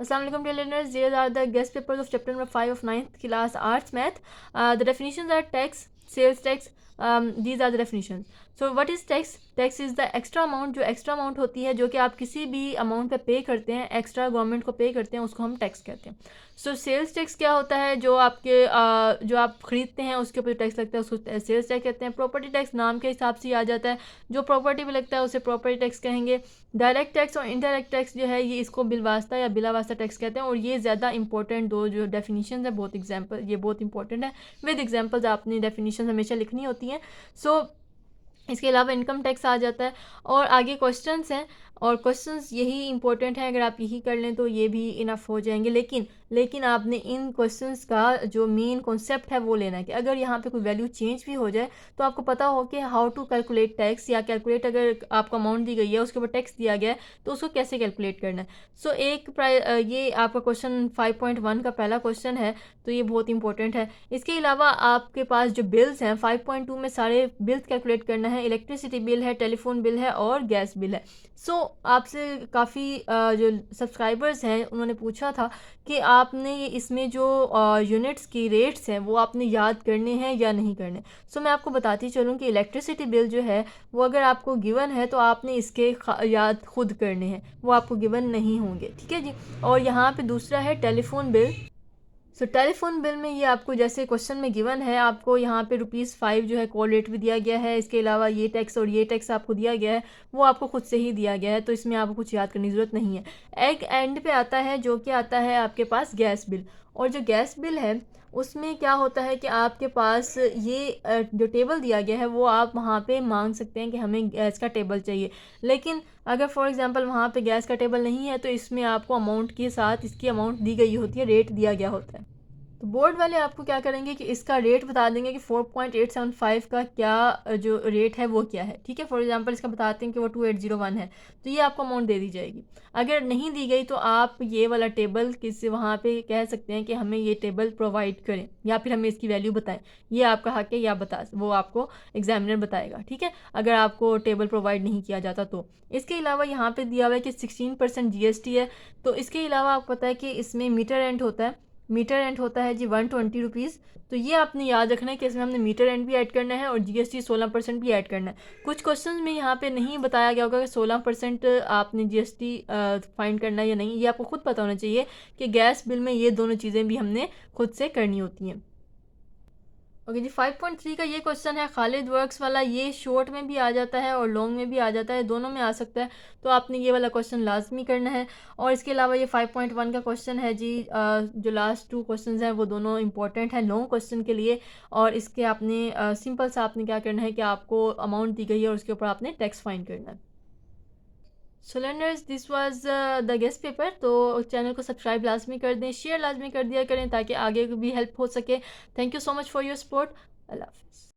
Assalamu alaikum dear learners. These are the guest papers of chapter number 5 of 9th class arts math. The definitions are tax, sales tax. These are the definitions. So what is tax? Tax is the extra amount, जो extra amount होती है जो कि आप किसी भी amount पे पे करते हैं, एक्स्ट्रा गवर्नमेंट को पे करते हैं, उसको हम टैक्स कहते हैं. सो सेल्स टैक्स क्या होता है? जो आपके जो आप ख़रीदते हैं उसके ऊपर टैक्स लगता है उसको सेल्स टैक्स कहते हैं. प्रॉपर्टी टैक्स नाम के हिसाब से ही आ जाता है, जो प्रॉपर्टी पे लगता है उसे प्रॉपर्टी टैक्स कहेंगे. डायरेक्ट टैक्स और इनडायरेक्ट टैक्स जो है ये इसको बिलवास्ता या बिलावास्ता टैक्स कहते हैं. और ये ज़्यादा इंपॉर्टेंट दो जो डेफिनेशन है, बहुत एग्जाम्पल, ये बहुत इंपॉर्टेंट है. विद एग्जाम्पल्स आपने डेफिनेशन हमेशा लिखनी होती हैं. सो इसके अलावा इनकम टैक्स आ जाता है. और आगे क्वेश्चंस हैं, और क्वेश्चंस यही इंपॉर्टेंट है. अगर आप यही कर लें तो ये भी इनफ हो जाएंगे. लेकिन आपने इन क्वेश्चंस का जो मेन कॉन्सेप्ट है वो लेना है कि अगर यहाँ पे कोई वैल्यू चेंज भी हो जाए तो आपको पता हो कि हाउ टू कैलकुलेट टैक्स, या कैलकुलेट अगर आपको अमाउंट दी गई है उसके ऊपर टैक्स दिया गया है तो उसको कैसे कैलकुलेट करना है. सो ये आपका क्वेश्चन 5.1 का पहला क्वेश्चन है, तो ये बहुत इंपॉर्टेंट है. इसके अलावा आपके पास जो बिल्स हैं 5.2 में सारे बिल्स कैलकुलेट करना है. इलेक्ट्रिसिटी बिल है, टेलीफोन बिल है और गैस बिल है. सो आपसे काफ़ी जो सब्सक्राइबर्स हैं उन्होंने पूछा था कि आपने इसमें जो यूनिट्स की रेट्स हैं वो आपने याद करने हैं या नहीं करने. सो मैं आपको बताती चलूँ कि इलेक्ट्रिसिटी बिल जो है वो अगर आपको गिवन है तो आपने इसके याद खुद करने हैं, वो आपको गिवन नहीं होंगे. ठीक है जी. और यहाँ पे दूसरा है टेलीफोन बिल. सो टेलीफोन बिल में ये आपको जैसे क्वेश्चन में गिवन है, आपको यहाँ पे ₹5 जो है कॉल रेट भी दिया गया है. इसके अलावा ये टैक्स और ये टैक्स आपको दिया गया है, वो आपको खुद से ही दिया गया है, तो इसमें आपको कुछ याद करने की ज़रूरत नहीं है. एक एंड पे आता है जो कि आता है आपके पास गैस बिल. और जो गैस बिल है उसमें क्या होता है कि आपके पास ये जो टेबल दिया गया है वो आप वहाँ पे मांग सकते हैं कि हमें गैस का टेबल चाहिए. लेकिन अगर फॉर एग्जांपल वहाँ पे गैस का टेबल नहीं है तो इसमें आपको अमाउंट के साथ इसकी अमाउंट दी गई होती है, रेट दिया गया होता है. तो बोर्ड वाले आपको क्या करेंगे कि इसका रेट बता देंगे कि 4.875 का क्या जो रेट है वो क्या है. ठीक है. फॉर एग्जांपल इसका बताते हैं कि वो 2801 है, तो ये आपको अमाउंट दे दी जाएगी. अगर नहीं दी गई तो आप ये वाला टेबल किसी वहाँ पे कह सकते हैं कि हमें ये टेबल प्रोवाइड करें या फिर हमें इसकी वैल्यू बताएं. ये आपका हक है, या वो आपको एग्जामिनर बताएगा. ठीक है. अगर आपको टेबल प्रोवाइड नहीं किया जाता तो. इसके अलावा यहाँ पे दिया हुआ है कि 16% GST है. तो इसके अलावा आपको पता है कि इसमें मीटर रेंट होता है. मीटर रेंट होता है जी 120 रुपीज़. तो ये आपने याद रखना है कि इसमें हमने मीटर रेंट भी ऐड करना है और GST 16% भी ऐड करना है. कुछ क्वेश्चन में यहाँ पे नहीं बताया गया होगा कि 16% आपने GST फाइंड करना है या नहीं. ये आपको खुद पता होना चाहिए कि गैस बिल में ये दोनों चीज़ें भी हमने खुद से करनी होती हैं. ओके जी. 5.3 का ये क्वेश्चन है खालिद वर्क्स वाला. ये शॉर्ट में भी आ जाता है और लॉन्ग में भी आ जाता है, दोनों में आ सकता है. तो आपने ये वाला क्वेश्चन लाजमी करना है. और इसके अलावा ये 5.1 का क्वेश्चन है जी, जो लास्ट 2 क्वेश्चन हैं वो दोनों इंपॉर्टेंट हैं लॉन्ग क्वेश्चन के लिए. और इसके आपने सिंपल सा आपने क्या करना है कि आपको अमाउंट दी गई है और उसके ऊपर आपने टैक्स फाइन करना है. सो learners, this was the guest paper. तो चैनल को सब्सक्राइब लाजमी कर दें, शेयर लाजमी कर दिया करें ताकि आगे भी हेल्प हो सके. Thank you so much for your support. अल्लाह हाफिज़.